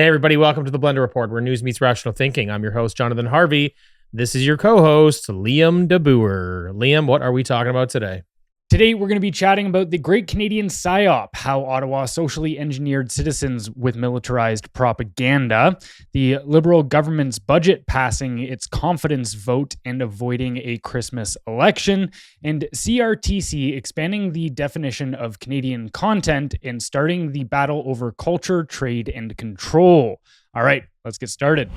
Hey, everybody, welcome to the Blendr Report, where news meets rational thinking. I'm your host, Jonathan Harvey. This is your co-host, Liam DeBoer. Liam, what are we talking about today? Today, we're going to be chatting about the Great Canadian Psyop, how Ottawa socially engineered citizens with militarized propaganda, the Liberal government's budget passing its confidence vote and avoiding a Christmas election, and CRTC expanding the definition of Canadian content and starting the battle over culture, trade, and control. All right, let's get started.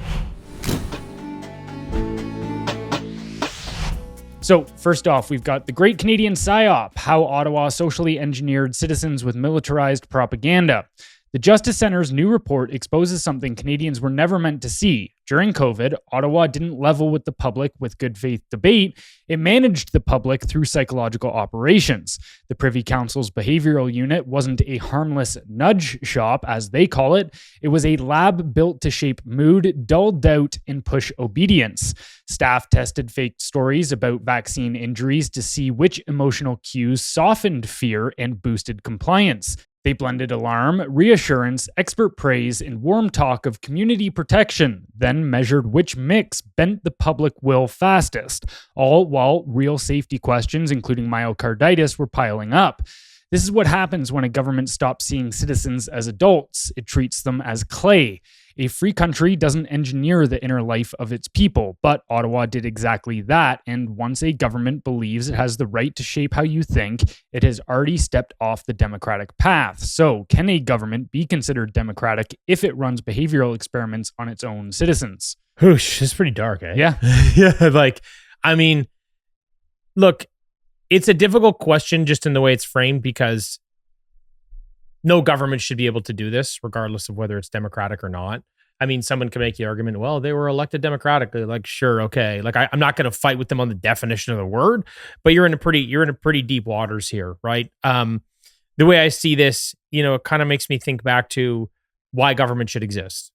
So first off, we've got the Great Canadian Psyop, how Ottawa socially engineered citizens with militarized propaganda. The Justice Centre's new report exposes something Canadians were never meant to see. During COVID, Ottawa didn't level with the public with good faith debate. It managed the public through psychological operations. The Privy Council's behavioral unit wasn't a harmless nudge shop, as they call it. It was a lab built to shape mood, dull doubt, and push obedience. Staff tested fake stories about vaccine injuries to see which emotional cues softened fear and boosted compliance. They blended alarm, reassurance, expert praise, and warm talk of community protection, then measured which mix bent the public will fastest, all while real safety questions, including myocarditis, were piling up. This is what happens when a government stops seeing citizens as adults. It treats them as clay. A free country doesn't engineer the inner life of its people, but Ottawa did exactly that, and once a government believes it has the right to shape how you think, it has already stepped off the democratic path. So, can a government be considered democratic if it runs behavioral experiments on its own citizens? Whoosh, it's pretty dark, eh? Yeah. Yeah, look, it's a difficult question just in the way it's framed because no government should be able to do this, regardless of whether it's democratic or not. I mean, someone can make the argument, well, they were elected democratically. Like, sure, okay. Like, I'm not going to fight with them on the definition of the word, but you're in a pretty deep waters here, right? The way I see this, it kind of makes me think back to why government should exist.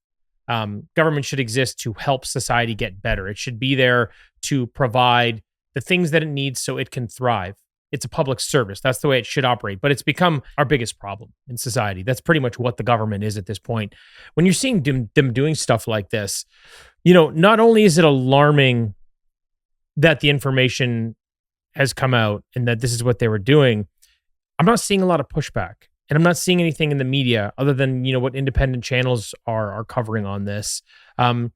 Government should exist to help society get better. It should be there to provide the things that it needs so it can thrive. It's a public service. That's the way it should operate. But it's become our biggest problem in society. That's pretty much what the government is at this point. When you're seeing them doing stuff like this, not only is it alarming that the information has come out and that this is what they were doing, I'm not seeing a lot of pushback. And I'm not seeing anything in the media other than, what independent channels are covering on this. But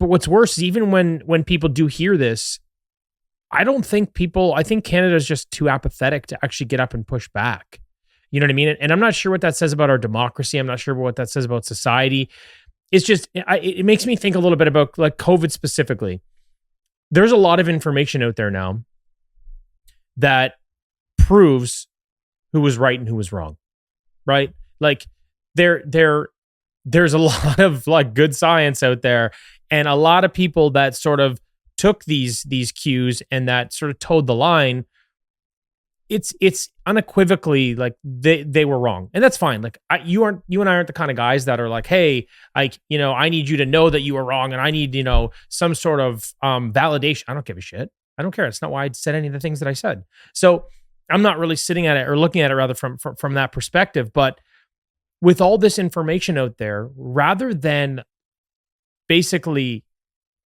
what's worse is even when people do hear this, I think Canada is just too apathetic to actually get up and push back. You know what I mean? And I'm not sure what that says about our democracy. I'm not sure what that says about society. It's just, it makes me think a little bit about like COVID specifically. There's a lot of information out there now that proves who was right and who was wrong, right? Like there's a lot of like good science out there and a lot of people that sort of took these cues and that sort of towed the line. It's unequivocally like they were wrong, and that's fine. Like you and I aren't the kind of guys that are like, hey, I need you to know that you were wrong, and I need some sort of validation. I don't give a shit. I don't care. It's not why I said any of the things that I said. So I'm not really sitting at it or looking at it rather from that perspective. But with all this information out there, rather than basically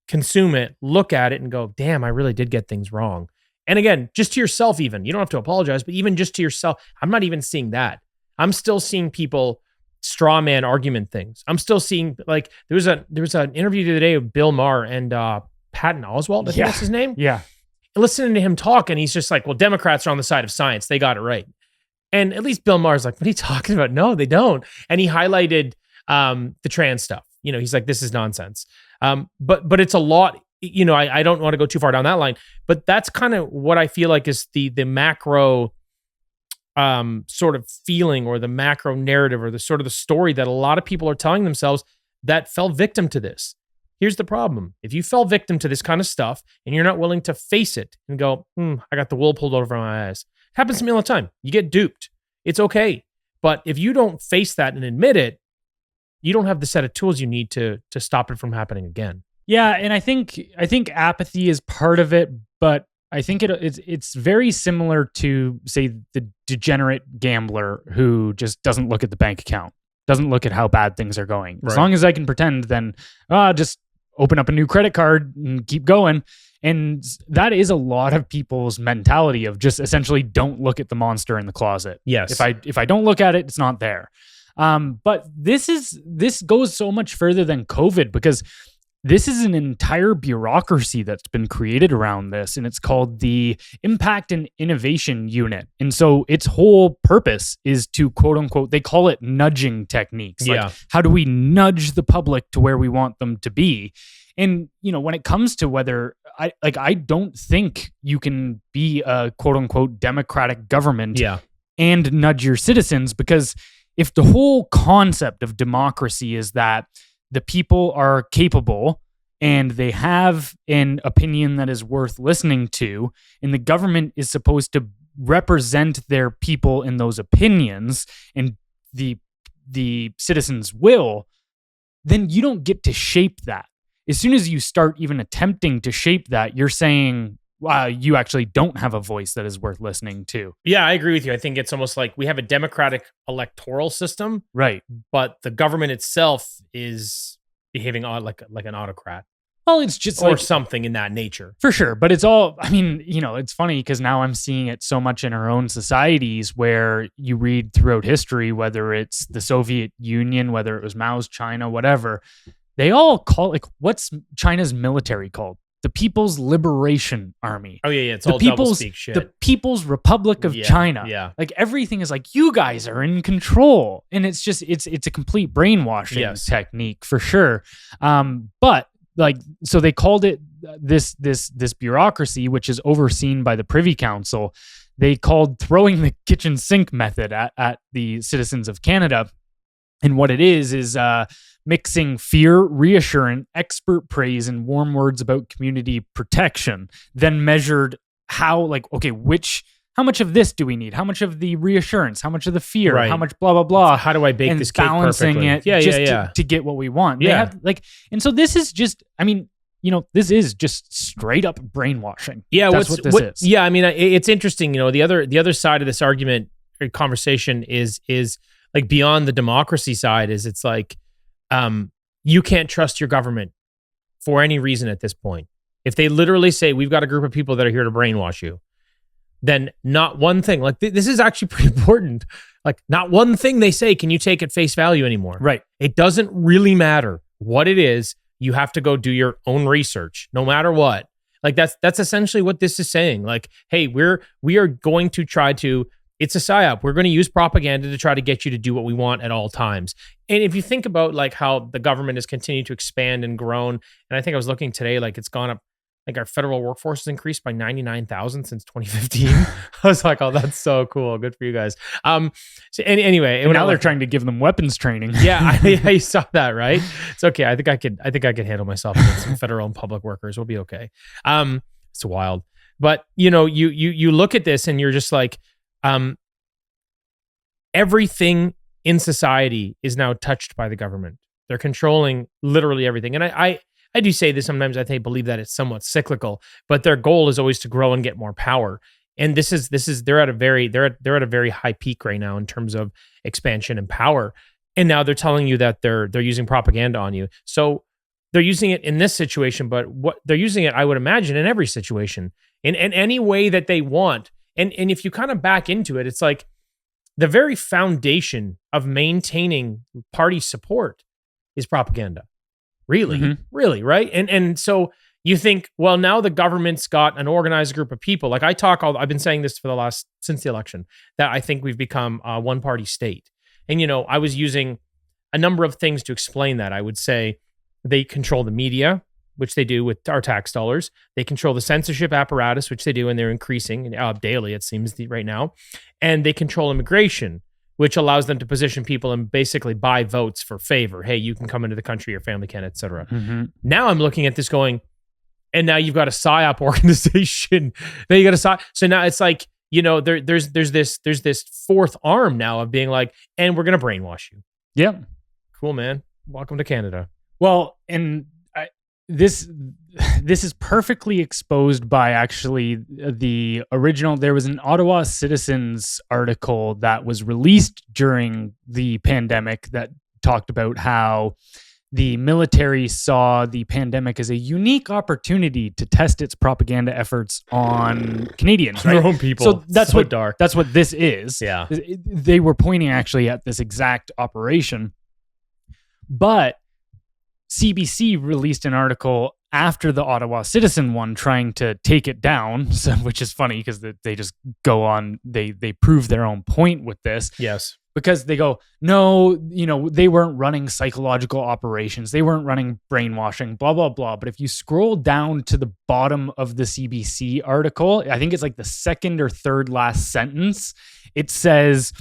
consume it, look at it and go, damn, I really did get things wrong. And again, just to yourself even, you don't have to apologize, but even just to yourself, I'm not even seeing that. I'm still seeing people straw man argument things. I'm still seeing like, there was an interview the other day of Bill Maher and Patton Oswalt, I think that's his name. Yeah. And listening to him talk and he's just like, well, Democrats are on the side of science. They got it right. And at least Bill Maher's like, what are you talking about? No, they don't. And he highlighted the trans stuff. He's like, this is nonsense. But it's a lot, I don't want to go too far down that line, but that's kind of what I feel like is the macro sort of feeling or the macro narrative or the sort of the story that a lot of people are telling themselves that fell victim to this. Here's the problem. If you fell victim to this kind of stuff and you're not willing to face it and go, I got the wool pulled over my eyes. It happens to me all the time. You get duped. It's okay. But if you don't face that and admit it, you don't have the set of tools you need to stop it from happening again. Yeah, and I think apathy is part of it, but I think it's very similar to, say, the degenerate gambler who just doesn't look at the bank account. doesn't look at how bad things are going. As Right. long as I can pretend, then just open up a new credit card and keep going. And that is a lot of people's mentality of just essentially don't look at the monster in the closet. Yes. If I don't look at it, it's not there. But this goes so much further than COVID, because this is an entire bureaucracy that's been created around this, and it's called the Impact and Innovation Unit. And so its whole purpose is to, quote unquote, they call it nudging techniques. Like, how do we nudge the public to where we want them to be? And, when it comes to whether I don't think you can be a, quote unquote, democratic government and nudge your citizens, because if the whole concept of democracy is that the people are capable and they have an opinion that is worth listening to, and the government is supposed to represent their people in those opinions and the citizens' will, then you don't get to shape that. As soon as you start even attempting to shape that, you're saying, wow, you actually don't have a voice that is worth listening to. Yeah, I agree with you. I think it's almost like we have a democratic electoral system, right? But the government itself is behaving like an autocrat. Well, it's just or something in that nature. For sure. But it's all, I mean, it's funny because now I'm seeing it so much in our own societies where you read throughout history, whether it's the Soviet Union, whether it was Mao's China, whatever, they all call, like, what's China's military called? The People's Liberation Army. Oh, yeah. It's all doublespeak shit. The People's Republic of China. Yeah. Like, everything is like, you guys are in control. And it's just, it's a complete brainwashing technique for sure. But like, so they called it this bureaucracy, which is overseen by the Privy Council. They called throwing the kitchen sink method at the citizens of Canada. And what it is mixing fear, reassurance, expert praise, and warm words about community protection, then measured how, like, okay, how much of this do we need? How much of the reassurance? How much of the fear? Right. How much blah, blah, blah? How do I bake this cake balancing perfectly? it to get what we want. They have, like, and so this is just, I mean, this is just straight up brainwashing. Yeah. That's what this is. Yeah. I mean, it's interesting, the other side of this argument or conversation is like beyond the democracy side is it's like, you can't trust your government for any reason at this point. If they literally say, we've got a group of people that are here to brainwash you, then not one thing, like this is actually pretty important. Like not one thing they say can you take at face value anymore. Right. It doesn't really matter what it is. You have to go do your own research, no matter what. Like that's essentially what this is saying. Like, hey, we are going to try to, it's a psyop. We're going to use propaganda to try to get you to do what we want at all times. And if you think about like how the government has continued to expand and grown, and I think I was looking today, like it's gone up, like our federal workforce has increased by 99,000 since 2015. I was like, oh, that's so cool. Good for you guys. So anyway, and now they're trying to give them weapons training. Yeah, I saw that, right? It's okay. I think I could handle myself against some federal and public workers. We'll be okay. It's wild. But you look at this and you're just like, everything in society is now touched by the government. They're controlling literally everything. And I do say this sometimes. I believe that it's somewhat cyclical, but their goal is always to grow and get more power. And this is they're at a very high peak right now in terms of expansion and power. And now they're telling you that they're using propaganda on you. So they're using it in this situation, but what they're using it, I would imagine, in every situation, in any way that they want. And if you kind of back into it, it's like the very foundation of maintaining party support is propaganda. Really, really, right? And so you think, well, now the government's got an organized group of people. Like I've been saying this since the election, that I think we've become a one-party state. And, I was using a number of things to explain that. I would say they control the media, which they do with our tax dollars. They control the censorship apparatus, which they do, and they're increasing daily, it seems, right now. And they control immigration, which allows them to position people and basically buy votes for favor. Hey, you can come into the country, your family can, et cetera. Now I'm looking at this going, and now you've got a PSYOP organization. Then you got a PSYOP. So now it's like, there's this fourth arm now of being like, and we're going to brainwash you. Yeah. Cool, man. Welcome to Canada. Well, and this is perfectly exposed by actually the original. There was an Ottawa Citizens article that was released during the pandemic that talked about how the military saw the pandemic as a unique opportunity to test its propaganda efforts on Canadians, right? Their own people. So that's so what dark. That's what this is. Yeah. They were pointing actually at this exact operation, but CBC released an article after the Ottawa Citizen one trying to take it down, which is funny because they just go on, they prove their own point with this. Yes. Because they go, no, they weren't running psychological operations. They weren't running brainwashing, blah, blah, blah. But if you scroll down to the bottom of the CBC article, I think it's like the second or third last sentence, it says,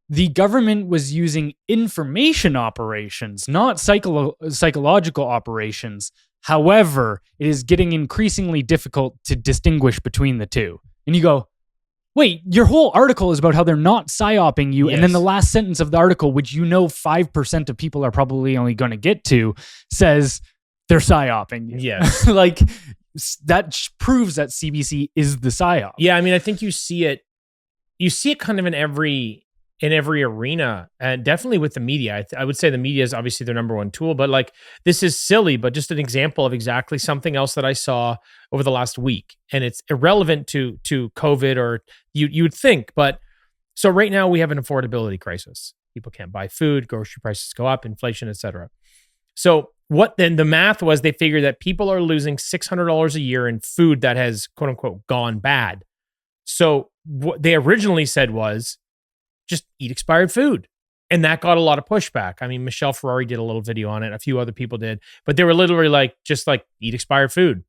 the government was using information operations, not psychological operations. However, it is getting increasingly difficult to distinguish between the two. And you go, wait, your whole article is about how they're not psyoping you. Yes. And then the last sentence of the article, which 5% of people are probably only going to get to, says they're psyoping you. Yes. Like, that proves that CBC is the psyop. Yeah, I mean, I think you see it kind of in every arena, and definitely with the media. I would say the media is obviously their number one tool, but like, this is silly, but just an example of exactly something else that I saw over the last week, and it's irrelevant to COVID, or you would think, but so right now we have an affordability crisis. People can't buy food, grocery prices go up, inflation, etc. So what then the math was, they figured that people are losing $600 a year in food that has quote unquote gone bad. So what they originally said was, just eat expired food. And that got a lot of pushback. I mean, Michelle Ferrari did a little video on it. A few other people did, but they were literally like, just like, eat expired food.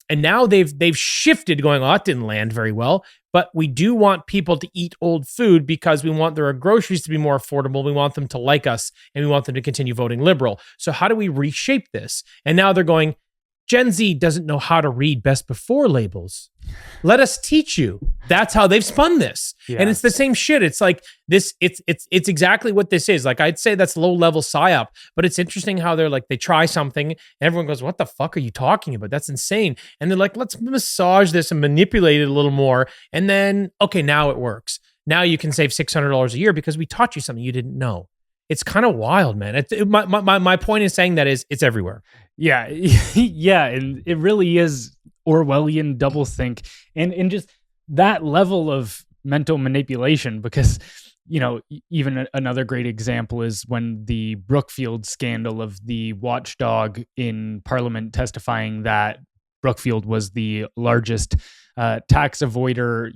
And now they've shifted, going, oh, that didn't land very well, but we do want people to eat old food because we want their groceries to be more affordable. We want them to like us, and we want them to continue voting Liberal. So how do we reshape this? And now they're going, Gen Z doesn't know how to read best before labels. Let us teach you. That's how they've spun this. Yeah. And it's the same shit. It's like this, it's exactly what this is. Like, I'd say that's low level psyop, but it's interesting how they're like, they try something and everyone goes, what the fuck are you talking about? That's insane. And they're like, let's massage this and manipulate it a little more. And then, okay, now it works. Now you can save $600 a year because we taught you something you didn't know. It's kind of wild, man. My point in saying that is it's everywhere. Yeah. Yeah. And it really is Orwellian doublethink, and just that level of mental manipulation, because, even another great example is when the Brookfield scandal of the watchdog in Parliament testifying that Brookfield was the largest tax avoider,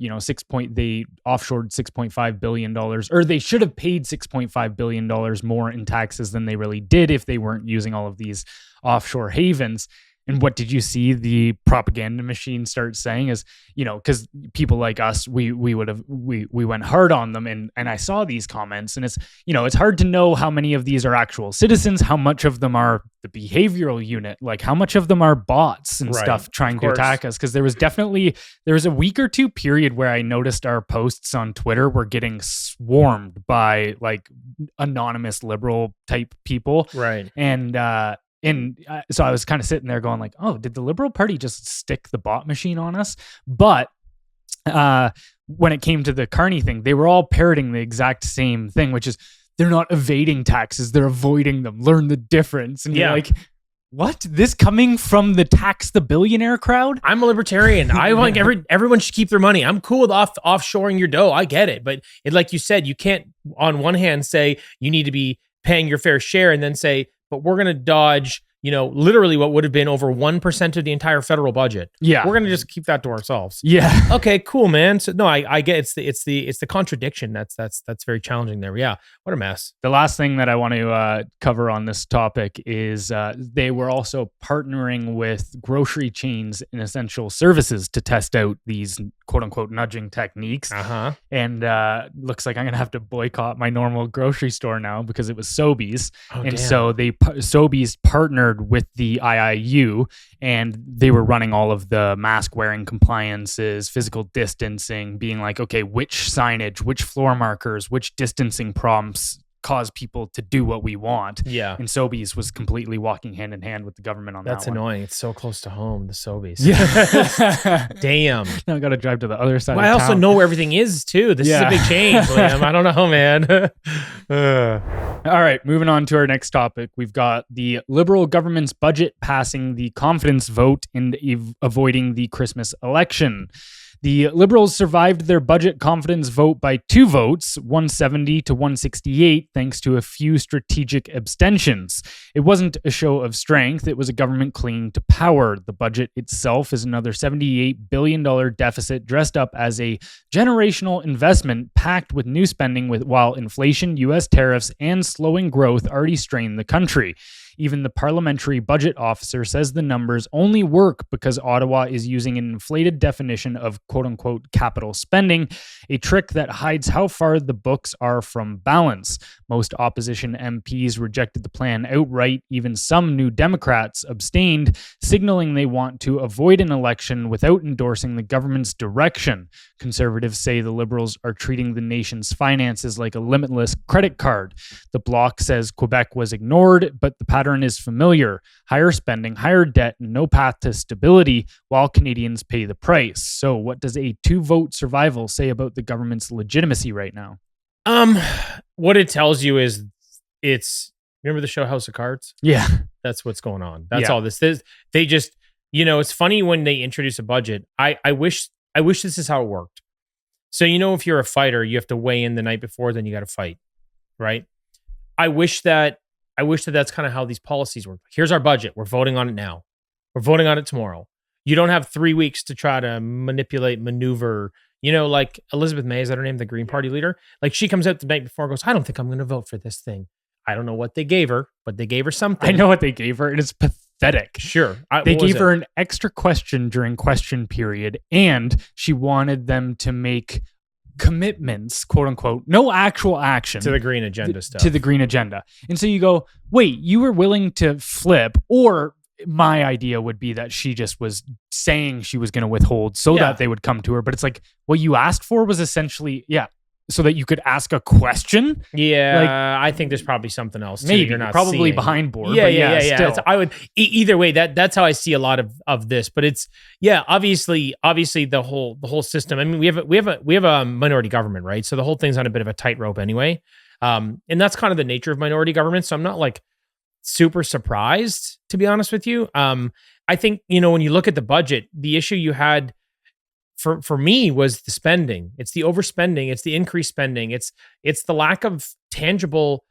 they offshored $6.5 billion, or they should have paid $6.5 billion more in taxes than they really did if they weren't using all of these offshore havens. And what did you see the propaganda machine start saying is, because people like us, we went hard on them. And I saw these comments, and it's, it's hard to know how many of these are actual citizens, how much of them are the behavioral unit, like how much of them are bots and stuff trying to attack us. Because there was a week or two period where I noticed our posts on Twitter were getting swarmed by like anonymous liberal type people. Right. And so I was kind of sitting there going like, oh, did the Liberal Party just stick the bot machine on us? But when it came to the Carney thing, they were all parroting the exact same thing, which is they're not evading taxes, they're avoiding them. Learn the difference. And you're like, what? This coming from the tax the billionaire crowd? I'm a libertarian. I want everyone should keep their money. I'm cool with offshoring your dough. I get it. But like you said, you can't on one hand say you need to be paying your fair share and then say, but we're going to dodge, literally what would have been over 1% of the entire federal budget. Yeah. We're going to just keep that to ourselves. Yeah. Okay, cool, man. So no, I get it's the contradiction. That's very challenging there. Yeah. What a mess. The last thing that I want to cover on this topic is they were also partnering with grocery chains and essential services to test out these quote unquote nudging techniques. Uh-huh. And looks like I'm going to have to boycott my normal grocery store now because it was Sobeys. So Sobeys partnered with the IIU, and they were running all of the mask wearing compliances, physical distancing, being like, okay, which signage, which floor markers, which distancing prompts cause people to do what we want. Yeah. And Sobeys was completely walking hand in hand with the government on That's that one. annoying. It's so close to home, the Sobeys. Yeah. Damn. Now I got to drive to the other side Well, of I town. also know where everything is too. This is a big change, Liam. I don't know, man. All right, moving on to our next topic. We've got the Liberal government's budget passing the confidence vote and avoiding the Christmas election. The Liberals survived their budget confidence vote by 2 votes, 170 to 168, thanks to a few strategic abstentions. It wasn't a show of strength. It was a government clinging to power. The budget itself is another $78 billion deficit dressed up as a generational investment packed with new spending while inflation, U.S. tariffs, and slowing growth already strain the country. Even the parliamentary budget officer says the numbers only work because Ottawa is using an inflated definition of quote-unquote capital spending, a trick that hides how far the books are from balance. Most opposition MPs rejected the plan outright. Even some New Democrats abstained, signaling they want to avoid an election without endorsing the government's direction. Conservatives say the Liberals are treating the nation's finances like a limitless credit card. The Bloc says Quebec was ignored, but the pattern is familiar: higher spending, higher debt, and no path to stability while Canadians pay the price. So what does a 2-vote survival say about the government's legitimacy right now? What it tells you is remember the show House of Cards? Yeah. That's what's going on. That's all this is. They just, it's funny when they introduce a budget. I wish this is how it worked. So, if you're a fighter, you have to weigh in the night before, then you got to fight, right? I wish that that's kind of how these policies work. Here's our budget. We're voting on it now. We're voting on it tomorrow. You don't have 3 weeks to try to maneuver. Like Elizabeth May, is that her name? The Green Party leader. Like she comes out the night before and goes, I don't think I'm going to vote for this thing. I don't know what they gave her, but they gave her something. I know what they gave her. It is pathetic. Sure. They gave her an extra question during question period, and she wanted them to make commitments, quote unquote, no actual action to the green agenda stuff. To the green agenda. And so you go, wait, you were willing to flip, or my idea would be that she just was saying she was going to withhold so that they would come to her. But it's like, what you asked for was essentially, so that you could ask a question. Yeah, I think there's probly something else too. Maybe you're not probably seeing. behind board. Yeah. Still. I would either way. That's how I see a lot of this. But it's obviously the whole system. I mean, we have a minority government, right? So the whole thing's on a bit of a tightrope anyway. And that's kind of the nature of minority government. So I'm not like super surprised, to be honest with you. I think when you look at the budget, the issue you had for me was the spending. It's the overspending. It's the increased spending. It's the lack of tangible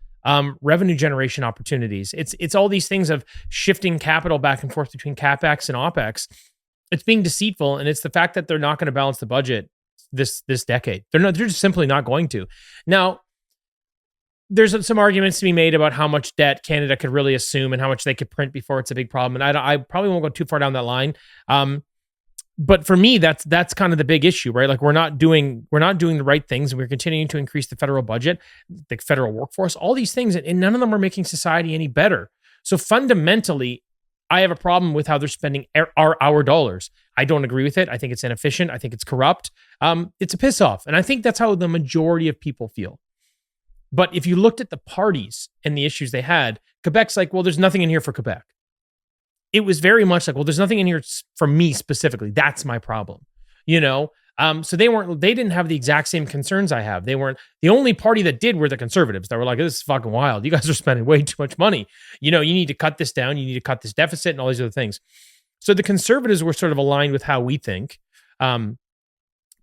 revenue generation opportunities. It's all these things of shifting capital back and forth between CapEx and OpEx. It's being deceitful, and it's the fact that they're not going to balance the budget this decade. They're just simply not going to. Now, there's some arguments to be made about how much debt Canada could really assume and how much they could print before it's a big problem. And I probably won't go too far down that line. But for me, that's kind of the big issue, right? Like we're not doing the right things, and we're continuing to increase the federal budget, the federal workforce, all these things, and none of them are making society any better. So fundamentally, I have a problem with how they're spending our dollars. I don't agree with it. I think it's inefficient. I think it's corrupt. It's a piss off, and I think that's how the majority of people feel. But if you looked at the parties and the issues they had, Quebec's like, well, there's nothing in here for Quebec. It was very much like, well, there's nothing in here for me specifically. That's my problem, So they didn't have the exact same concerns I have. They weren't the only party that did were the Conservatives that were like, this is fucking wild. You guys are spending way too much money. You need to cut this down. You need to cut this deficit and all these other things. So the Conservatives were sort of aligned with how we think. But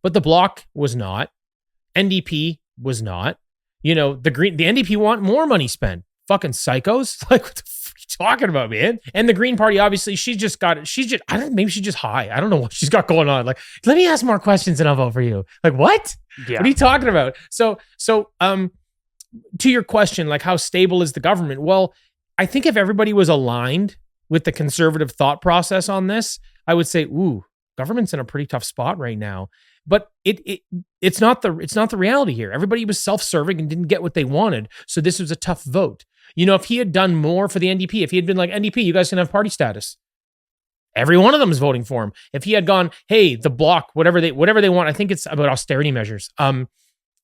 the Bloc was not. NDP was not. The NDP want more money spent. Fucking psychos. Like, what the fuck are you talking about, man? And the Green Party, obviously, maybe she's just high. I don't know what she's got going on. Like, let me ask more questions and I'll vote for you. Like, what? Yeah. What are you talking about? So, to your question, like, how stable is the government? Well, I think if everybody was aligned with the conservative thought process on this, I would say, ooh, government's in a pretty tough spot right now. But it's not the reality here. Everybody was self-serving and didn't get what they wanted. So this was a tough vote. If he had done more for the NDP, if he had been like, NDP, you guys can have party status, every one of them is voting for him. If he had gone, hey, the Bloc, whatever they want, I think it's about austerity measures.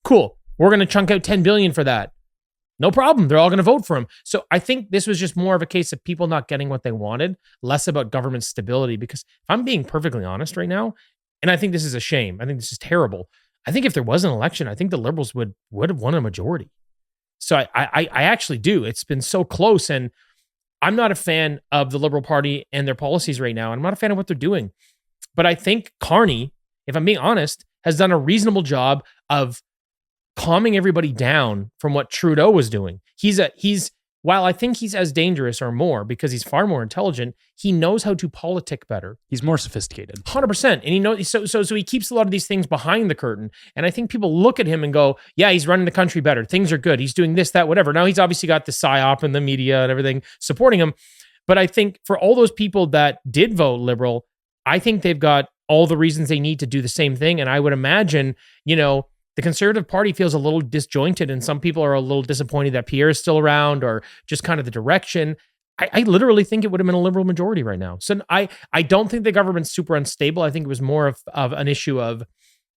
Cool. We're going to chunk out $10 billion for that. No problem. They're all going to vote for him. So I think this was just more of a case of people not getting what they wanted, less about government stability. Because if I'm being perfectly honest right now, and I think this is a shame, I think this is terrible. I think if there was an election, I think the Liberals would have won a majority. So I actually do. It's been so close, and I'm not a fan of the Liberal Party and their policies right now. I'm not a fan of what they're doing. But I think Carney, if I'm being honest, has done a reasonable job of calming everybody down from what Trudeau was doing. While I think he's as dangerous or more because he's far more intelligent, he knows how to politic better. He's more sophisticated. 100%. And he knows, so he keeps a lot of these things behind the curtain. And I think people look at him and go, yeah, he's running the country better. Things are good. He's doing this, that, whatever. Now he's obviously got the Psyop and the media and everything supporting him. But I think for all those people that did vote Liberal, I think they've got all the reasons they need to do the same thing. And I would imagine, the Conservative Party feels a little disjointed, and some people are a little disappointed that Pierre is still around or just kind of the direction. I literally think it would have been a Liberal majority right now. So I don't think the government's super unstable. I think it was more of an issue of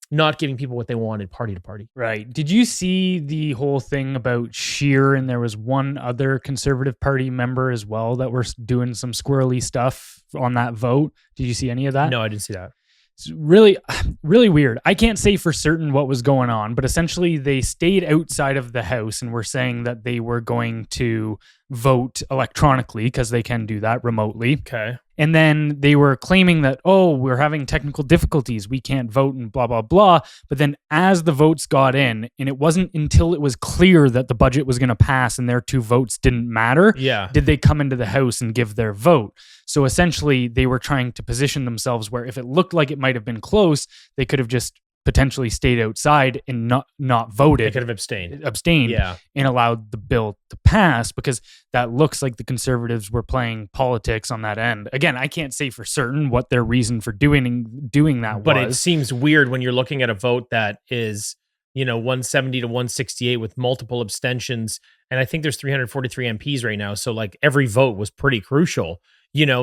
not giving people what they wanted party to party. Right. Did you see the whole thing about Scheer, and there was one other Conservative Party member as well that were doing some squirrely stuff on that vote? Did you see any of that? No, I didn't see that. It's really, really weird. I can't say for certain what was going on, but essentially they stayed outside of the House and were saying that they were going to vote electronically because they can do that remotely. Okay. And then they were claiming that, we're having technical difficulties. We can't vote and blah, blah, blah. But then as the votes got in, and it wasn't until it was clear that the budget was going to pass and their two votes didn't matter, did they come into the House and give their vote. So essentially, they were trying to position themselves where if it looked like it might have been close, they could have just potentially stayed outside and not voted. They could have abstained and allowed the bill to pass, because that looks like the Conservatives were playing politics on that end. Again, I can't say for certain what their reason for doing that but was. It seems weird when you're looking at a vote that is 170 to 168 with multiple abstentions, and I think there's 343 MPs right now, so like every vote was pretty crucial.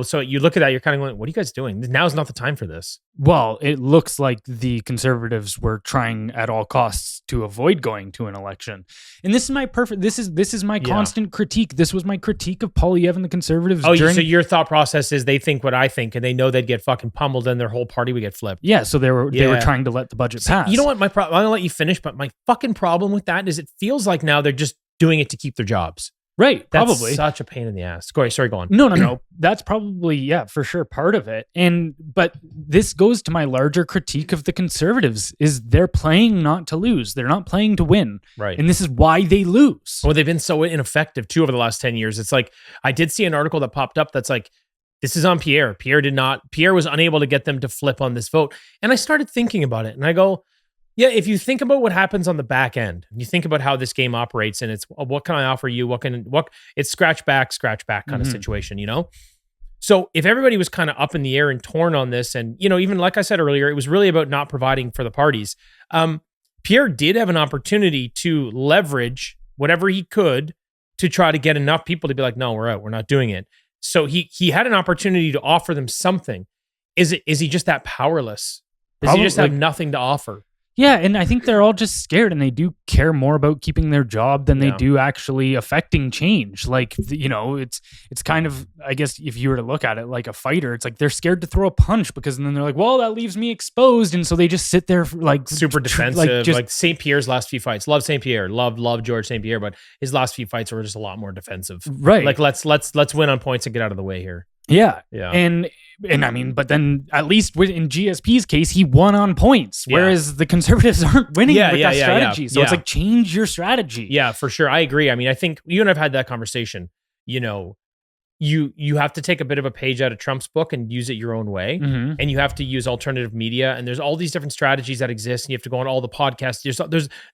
So you look at that, you're kind of going, what are you guys doing? Now's not the time for this. Well, it looks like the Conservatives were trying at all costs to avoid going to an election. And this is my constant critique. This was my critique of Poilievre and the Conservatives. So your thought process is they think what I think, and they know they'd get fucking pummeled and their whole party would get flipped. Yeah, so they were trying to let the budget pass. You know what? I'm going to let you finish, but my fucking problem with that is it feels like now they're just doing it to keep their jobs. Right, That's probably. such a pain in the ass. Sorry, go on. No. That's probably, for sure, part of it. But this goes to my larger critique of the Conservatives, is they're playing not to lose. They're not playing to win. Right. And this is why they lose. Well, they've been so ineffective, too, over the last 10 years. It's like, I did see an article that popped up that's like, this is on Pierre. Pierre was unable to get them to flip on this vote. And I started thinking about it, and I go, yeah, if you think about what happens on the back end, you think about how this game operates, and it's what can I offer you? It's scratch back kind of situation, So if everybody was kind of up in the air and torn on this, and even like I said earlier, it was really about not providing for the parties. Pierre did have an opportunity to leverage whatever he could to try to get enough people to be like, no, we're out, we're not doing it. So he had an opportunity to offer them something. Is he just that powerless? Does he just have nothing to offer? Yeah, and I think they're all just scared, and they do care more about keeping their job than they do actually affecting change. Like, it's kind of, I guess, if you were to look at it like a fighter, it's like they're scared to throw a punch, because then they're like, well, that leaves me exposed, and so they just sit there like super defensive. Like St. Pierre's last few fights. Love St. Pierre. Love George St. Pierre, but his last few fights were just a lot more defensive. Right. Like let's win on points and get out of the way here. Yeah. And I mean, but then at least in GSP's case, he won on points, whereas the Conservatives aren't winning with that strategy. So it's like, change your strategy. Yeah, for sure. I agree. I mean, I think you and I've had that conversation. You have to take a bit of a page out of Trump's book and use it your own way. Mm-hmm. And you have to use alternative media. And there's all these different strategies that exist. And you have to go on all the podcasts.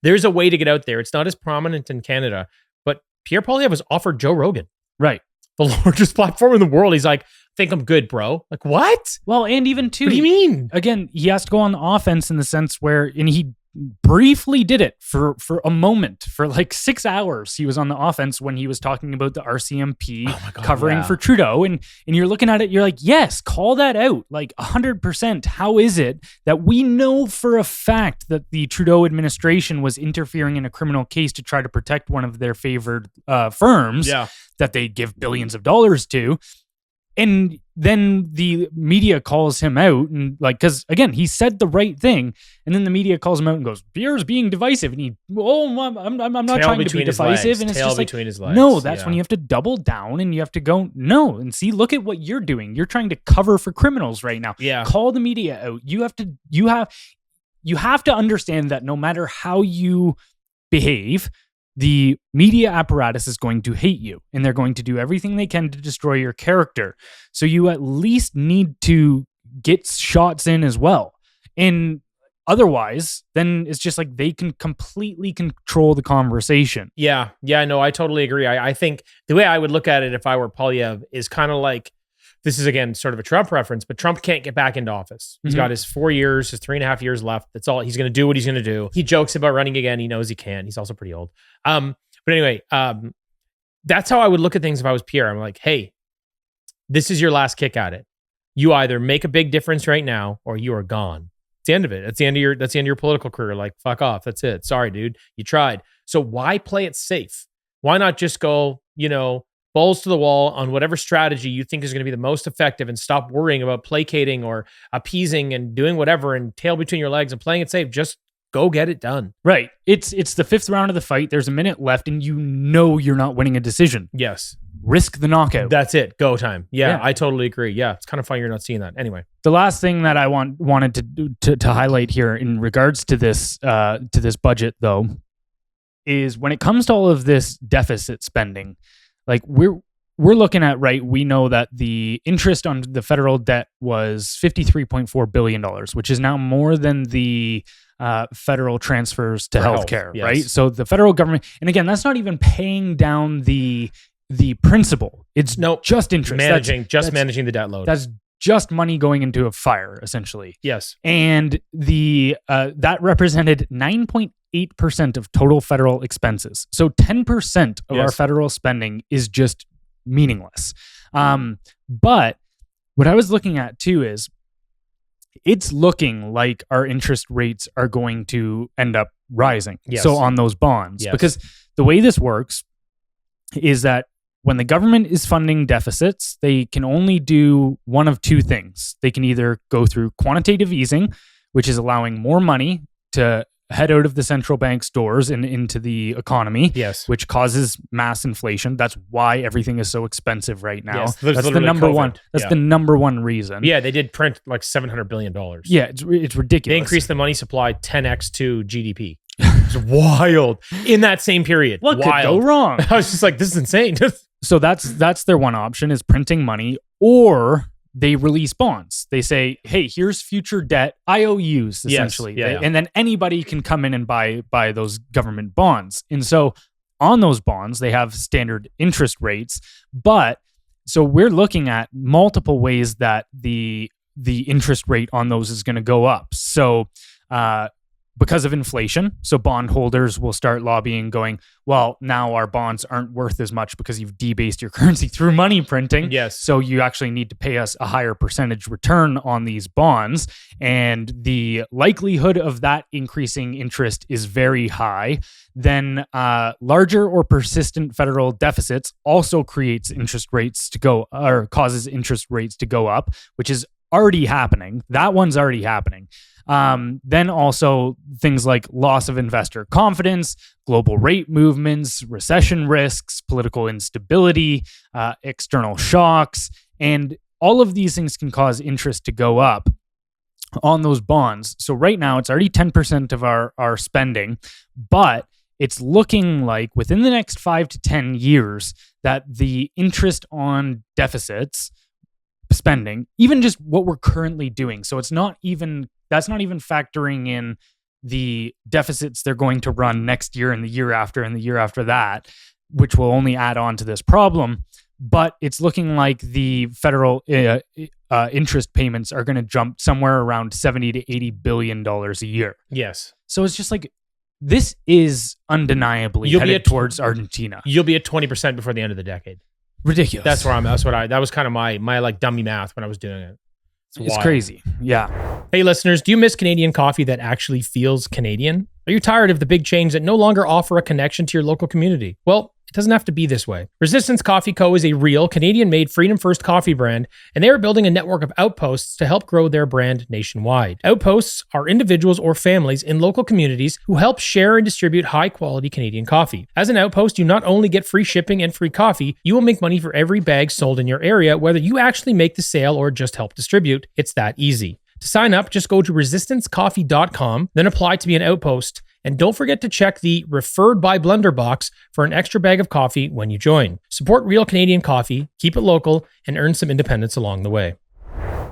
There's a way to get out there. It's not as prominent in Canada. But Pierre Poilievre was offered Joe Rogan. Right. The largest platform in the world. He's like, think I'm good, bro. Like, what? Well, and even too, what do you mean? Again, he has to go on the offense in the sense where, and he briefly did it for a moment, for like 6 hours. He was on the offense when he was talking about the RCMP covering for Trudeau. And you're looking at it, you're like, yes, call that out. Like 100%. How is it that we know for a fact that the Trudeau administration was interfering in a criminal case to try to protect one of their favored firms that they give billions of dollars to? And then the media calls him out, and like, because again, he said the right thing, and then the media calls him out and goes, "Pierre's being divisive," and I'm not trying to be divisive, and it's just like, no, that's when you have to double down and you have to go, no, and see, look at what you're doing. You're trying to cover for criminals right now. Yeah, call the media out. You have to understand that no matter how you behave, the media apparatus is going to hate you, and they're going to do everything they can to destroy your character. So you at least need to get shots in as well. And otherwise, then it's just like they can completely control the conversation. Yeah, no, I totally agree. I think the way I would look at it if I were Polyev is kind of like, this is, again, sort of a Trump reference, but Trump can't get back into office. He's got his 4 years, his 3.5 years left. That's all. He's going to do what he's going to do. He jokes about running again. He knows he can. He's also pretty old. But anyway, that's how I would look at things if I was Pierre. I'm like, hey, this is your last kick at it. You either make a big difference right now or you are gone. It's the end of it. That's the end of your political career. Like, fuck off. That's it. Sorry, dude. You tried. So why play it safe? Why not just go, balls to the wall on whatever strategy you think is going to be the most effective, and stop worrying about placating or appeasing and doing whatever and tail between your legs and playing it safe. Just go get it done. Right. It's the 5th round of the fight. There's a minute left and you're not winning a decision. Yes. Risk the knockout. That's it. Go time. Yeah, I totally agree. Yeah. It's kind of funny you're not seeing that. Anyway. The last thing that I wanted to highlight here in regards to this budget, though, is when it comes to all of this deficit spending, like we're looking at, right, we know that the interest on the federal debt was $53.4 billion, which is now more than the federal transfers to healthcare, yes. Right? So the federal government, and again, that's not even paying down the principal. It's just interest. Managing the debt load. That's just money going into a fire, essentially. Yes. And that represented 9.8% of total federal expenses. So 10% of our federal spending is just meaningless. But what I was looking at too is it's looking like our interest rates are going to end up rising. Yes. So on those bonds, because the way this works is that when the government is funding deficits, they can only do one of two things. They can either go through quantitative easing, which is allowing more money to head out of the central bank's doors and into the economy, which causes mass inflation. That's why everything is so expensive right now. Yes, that's the number one. That's the number one reason. Yeah, they did print like $700 billion. Yeah, it's ridiculous. They increased the money supply 10x to GDP. It's wild. In that same period. What could go wrong? I was just like, this is insane. So that's their one option, is printing money, or they release bonds. They say, hey, here's future debt, IOUs, essentially. And then anybody can come in and buy those government bonds. And so on those bonds, they have standard interest rates. But so we're looking at multiple ways that the interest rate on those is going to go up. So because of inflation, so bondholders will start lobbying, going, well, now our bonds aren't worth as much because you've debased your currency through money printing. Yes. So you actually need to pay us a higher percentage return on these bonds. And the likelihood of that increasing interest is very high. Then larger or persistent federal deficits also creates interest rates to go, or causes interest rates to go up, which is already happening. That one's already happening. Then also things like loss of investor confidence, global rate movements, recession risks, political instability, external shocks, and all of these things can cause interest to go up on those bonds. So right now it's already 10% of our spending, but it's looking like within the next 5 to 10 years that the interest on deficits spending, even just what we're currently doing. So that's not even factoring in the deficits they're going to run next year and the year after and the year after that, which will only add on to this problem. But it's looking like the federal interest payments are going to jump somewhere around $70 to $80 billion a year. Yes. So it's just like, this is undeniably headed towards Argentina. You'll be at 20% before the end of the decade. Ridiculous. That's where I'm. That was kind of my like dummy math when I was doing it. It's crazy. Yeah. Hey, listeners, do you miss Canadian coffee that actually feels Canadian? Are you tired of the big chains that no longer offer a connection to your local community? Well, it doesn't have to be this way. Resistance Coffee Co. is a real Canadian-made Freedom First coffee brand, and they are building a network of outposts to help grow their brand nationwide. Outposts are individuals or families in local communities who help share and distribute high-quality Canadian coffee. As an outpost, you not only get free shipping and free coffee, you will make money for every bag sold in your area, whether you actually make the sale or just help distribute. It's that easy. To sign up, just go to resistancecoffee.com, then apply to be an outpost. And don't forget to check the Referred by Blendr box for an extra bag of coffee when you join. Support real Canadian coffee, keep it local, and earn some independence along the way.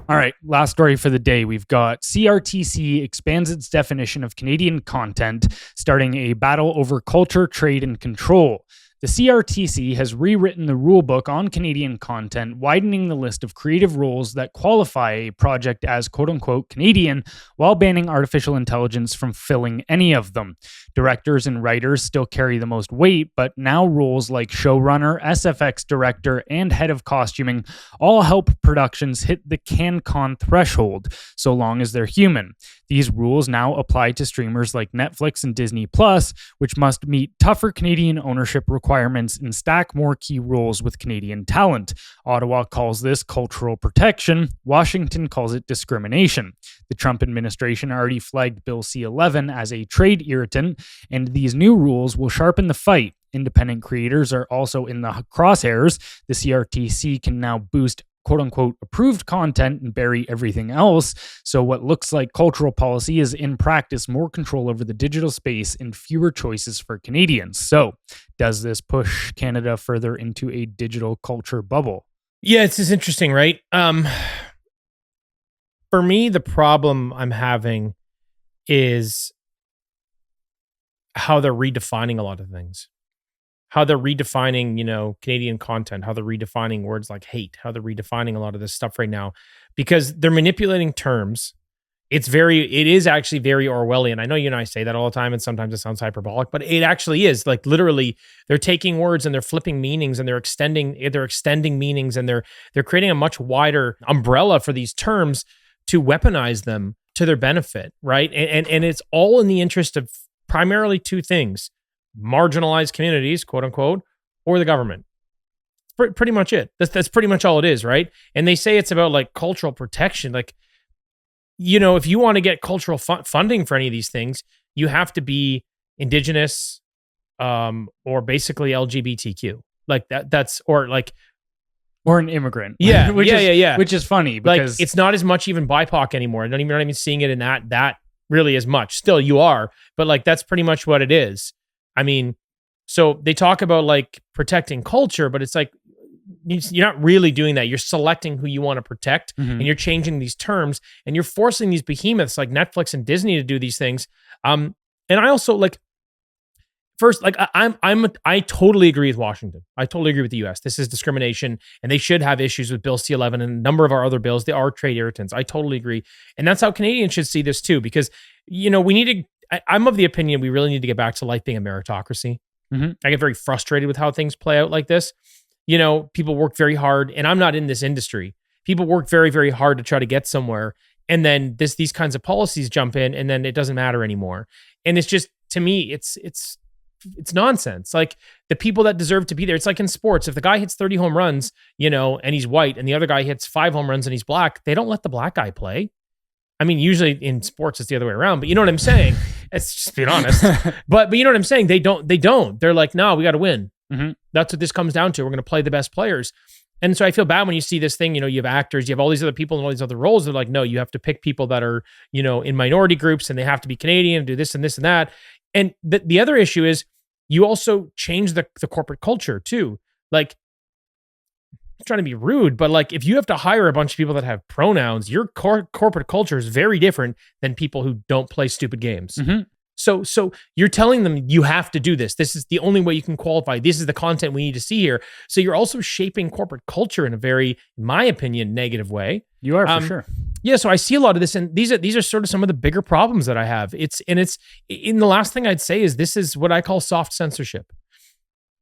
All right, last story for the day. We've got CRTC expands its definition of Canadian content, starting a battle over culture, trade, and control. The CRTC has rewritten the rulebook on Canadian content, widening the list of creative roles that qualify a project as quote-unquote Canadian, while banning artificial intelligence from filling any of them. Directors and writers still carry the most weight, but now roles like showrunner, SFX director, and head of costuming all help productions hit the CanCon threshold, so long as they're human. These rules now apply to streamers like Netflix and Disney+, which must meet tougher Canadian ownership requirements and stack more key roles with Canadian talent. Ottawa calls this cultural protection. Washington calls it discrimination. The Trump administration already flagged Bill C-11 as a trade irritant, and these new rules will sharpen the fight. Independent creators are also in the crosshairs. The CRTC can now boost quote-unquote approved content and bury everything else. So what looks like cultural policy is in practice more control over the digital space and fewer choices for Canadians. So does this push Canada further into a digital culture bubble? Yeah, it's just interesting, right? For me, the problem I'm having is how they're redefining a lot of things. How they're redefining, Canadian content, how they're redefining words like hate, how they're redefining a lot of this stuff right now, because they're manipulating terms. It is actually very Orwellian. I know you and I say that all the time, and sometimes it sounds hyperbolic, but it actually is. Like literally, they're taking words and they're flipping meanings and they're extending meanings, and they're creating a much wider umbrella for these terms to weaponize them to their benefit, right? And it's all in the interest of primarily two things: marginalized communities, quote unquote, or the government. Pretty much it. That's pretty much all it is, right? And they say it's about like cultural protection. Like, if you want to get cultural funding for any of these things, you have to be Indigenous, or basically LGBTQ. Like or an immigrant. Yeah, which is funny because like it's not as much even BIPOC anymore. I'm not even seeing it in that really as much. Still, you are, but like that's pretty much what it is. I mean, so they talk about like protecting culture, but it's like, you're not really doing that. You're selecting who you want to protect, and you're changing these terms, and you're forcing these behemoths like Netflix and Disney to do these things. And I also like, first, like I totally agree with Washington. I totally agree with the US. This is discrimination, and they should have issues with Bill C-11 and a number of our other bills. They are trade irritants. I totally agree. And that's how Canadians should see this too, because, we need to, I'm of the opinion we really need to get back to life being a meritocracy. I get very frustrated with how things play out like this. People work very hard, and I'm not in this industry. People work very, very hard to try to get somewhere. And then these kinds of policies jump in, and then it doesn't matter anymore. And it's just, to me, it's nonsense. Like the people that deserve to be there, it's like in sports. If the guy hits 30 home runs, and he's white, and the other guy hits 5 home runs and he's black, they don't let the black guy play. I mean, usually in sports, it's the other way around, but you know what I'm saying? It's just being honest. But you know what I'm saying? They don't. They're like, no, we got to win. That's what this comes down to. We're going to play the best players. And so I feel bad when you see this thing, you have actors, you have all these other people and all these other roles. They're like, no, you have to pick people that are, in minority groups, and they have to be Canadian, do this and this and that. And the other issue is you also change the corporate culture too. Like, I'm trying to be rude, but like if you have to hire a bunch of people that have pronouns, your corporate culture is very different than people who don't play stupid games. So you're telling them you have to do this. This is the only way you can qualify. This is the content we need to see here. So you're also shaping corporate culture in a very, in my opinion, negative way. You are for sure. Yeah, so I see a lot of this, and these are sort of some of the bigger problems that I have. It's in the last thing I'd say is this is what I call soft censorship.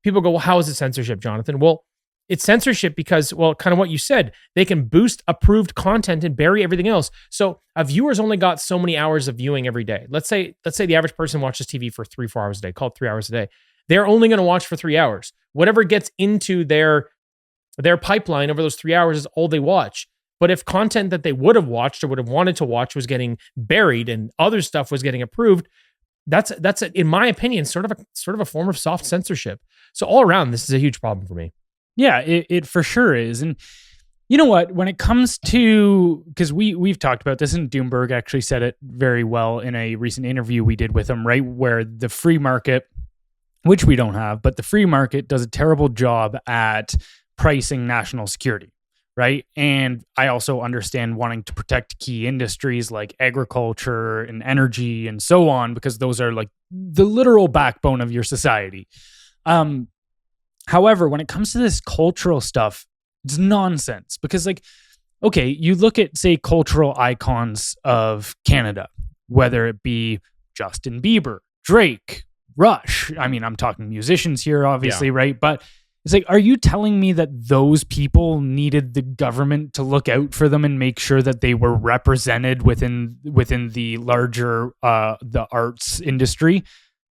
People go, well, how is it censorship, Jonathan? Well, it's censorship because, well, kind of what you said, they can boost approved content and bury everything else. So a viewer's only got so many hours of viewing every day. Let's say the average person watches TV for 3-4 hours a day, call it 3 hours a day. They're only going to watch for 3 hours. Whatever gets into their pipeline over those 3 hours is all they watch. But if content that they would have watched or would have wanted to watch was getting buried and other stuff was getting approved, that's in my opinion, sort of a form of soft censorship. So all around, this is a huge problem for me. Yeah, it for sure is. And you know what? When it comes to, because we've talked about this, and Doomberg actually said it very well in a recent interview we did with him, right? Where the free market, which we don't have, but the free market does a terrible job at pricing national security. Right. And I also understand wanting to protect key industries like agriculture and energy and so on, because those are like the literal backbone of your society. However, when it comes to this cultural stuff, it's nonsense because, like, okay, you look at, say, cultural icons of Canada, whether it be Justin Bieber, Drake, Rush. I mean, I'm talking musicians here, obviously, right? But it's like, are you telling me that those people needed the government to look out for them and make sure that they were represented within the larger the arts industry?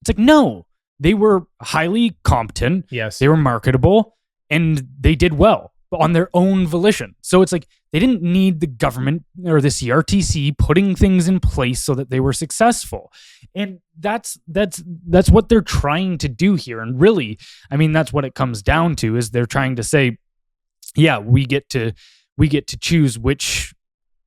It's like, no, they were highly competent. Yes, they were marketable, and they did well on their own volition. So it's like they didn't need the government or the CRTC putting things in place so that they were successful. And that's what they're trying to do here. And really, I mean, that's what it comes down to, is they're trying to say, yeah, we get to choose which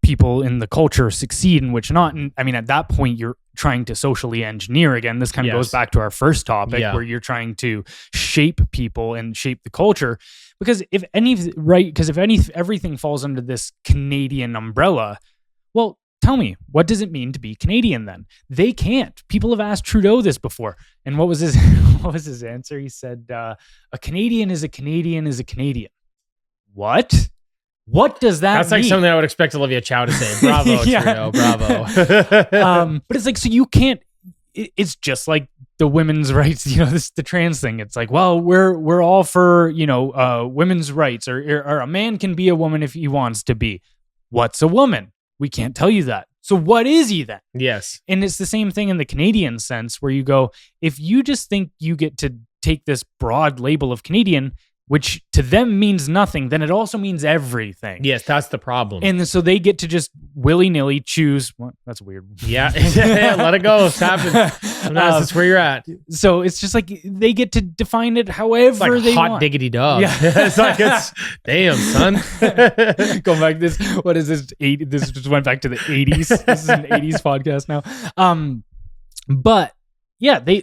people in the culture succeed and which not. And I mean, at that point, you're trying to socially engineer again. This kind of goes back to our first topic, where you're trying to shape people and shape the culture. Because if everything falls under this Canadian umbrella, well, tell me, what does it mean to be Canadian then? They can't. People have asked Trudeau this before. And what was his answer? He said, a Canadian is a Canadian is a Canadian. What? What does that mean? That's like something I would expect Olivia Chow to say. Bravo, Trudeau, bravo. But it's like, so you can't, it's just like the women's rights, the trans thing. It's like, well, we're all for, women's rights, or a man can be a woman if he wants to be. What's a woman? We can't tell you that. So what is he then? Yes. And it's the same thing in the Canadian sense, where you go, if you just think you get to take this broad label of Canadian, which to them means nothing, then it also means everything. Yes, that's the problem. And so they get to just willy-nilly choose. What? That's weird. Yeah, let it go. It's happening. Sometimes that's where you're at. So it's just like they get to define it however like they hot want. Diggity dog. Yeah. it's damn, son. Going back this, what is this? This just went back to the 80s. This is an 80s podcast now. But yeah, they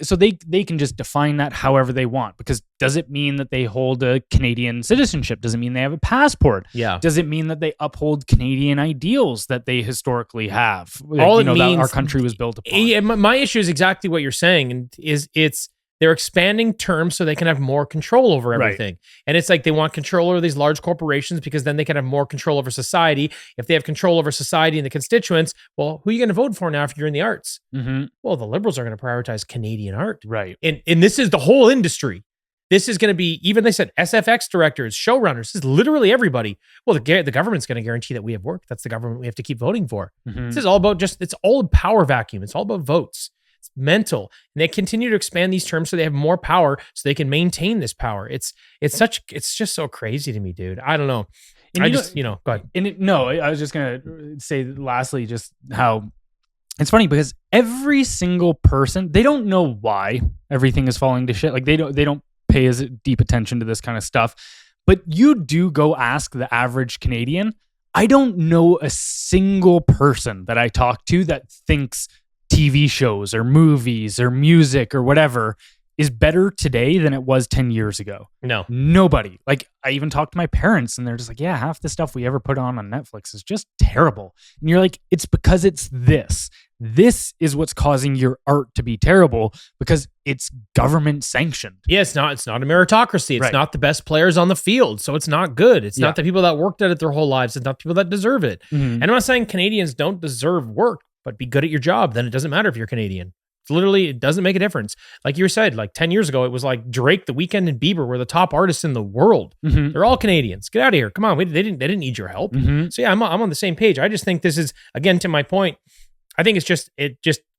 can just define that however they want, because does it mean that they hold a Canadian citizenship? Does it mean they have a passport? Yeah. Does it mean that they uphold Canadian ideals that they historically have? All it means, that our country was built upon. Yeah, my issue is exactly what you're saying, and it's they're expanding terms so they can have more control over everything. Right. And it's like they want control over these large corporations because then they can have more control over society. If they have control over society and the constituents, well, who are you going to vote for now if you're in the arts? Mm-hmm. Well, the Liberals are going to prioritize Canadian art. Right. And this is the whole industry. This is going to be, even they said SFX directors, showrunners, this is literally everybody. Well, the government's going to guarantee that we have work. That's the government we have to keep voting for. Mm-hmm. This is all about it's all a power vacuum. It's all about votes. It's mental. And they continue to expand these terms so they have more power so they can maintain this power. It's just so crazy to me, dude. I don't know. And go ahead. I was just going to say lastly, just how it's funny because every single person, they don't know why everything is falling to shit. Like they don't pay as deep attention to this kind of stuff, but you do go ask the average Canadian. I don't know a single person that I talk to that thinks TV shows or movies or music or whatever is better today than it was 10 years ago. No. Nobody. Like, I even talked to my parents and they're just like, yeah, half the stuff we ever put on Netflix is just terrible. And you're like, it's because it's this. This is what's causing your art to be terrible because it's government sanctioned. Yeah, it's not a meritocracy. It's Right. not the best players on the field, so it's not good. It's not the people that worked at it their whole lives. It's not people that deserve it. Mhm. And I'm not saying Canadians don't deserve work, but be good at your job. Then it doesn't matter if you're Canadian. It's literally, it doesn't make a difference. Like you said, like 10 years ago, it was like Drake, The Weeknd, and Bieber were the top artists in the world. Mhm. They're all Canadians. Get out of here. Come on. They didn't need your help. Mhm. So yeah, I'm on the same page. I just think this is, again, to my point, I think it's just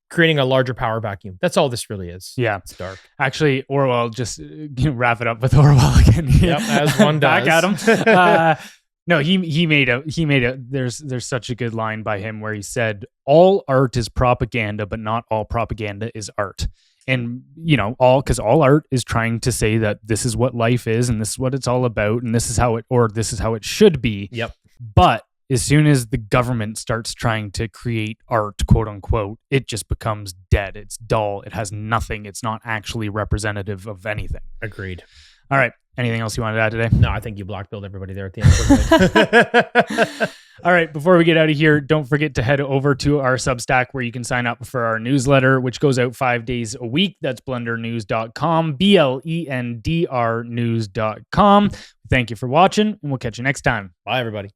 creating a larger power vacuum. That's all this really is. Yeah. It's dark. Actually, Orwell, just wrap it up with Orwell again. Yep, as one does. Back at him. No, he made a there's such a good line by him where he said, all art is propaganda, but not all propaganda is art. And because all art is trying to say that this is what life is and this is what it's all about and this is how it should be. Yep. But as soon as the government starts trying to create art, quote unquote, it just becomes dead. It's dull. It has nothing. It's not actually representative of anything. Agreed. All right. Anything else you wanted to add today? No, I think you blackballed everybody there at the end. We're good. All right. Before we get out of here, don't forget to head over to our Substack where you can sign up for our newsletter, which goes out 5 days a week. That's blendrnews.com, BLENDR news.com. Thank you for watching, and we'll catch you next time. Bye, everybody.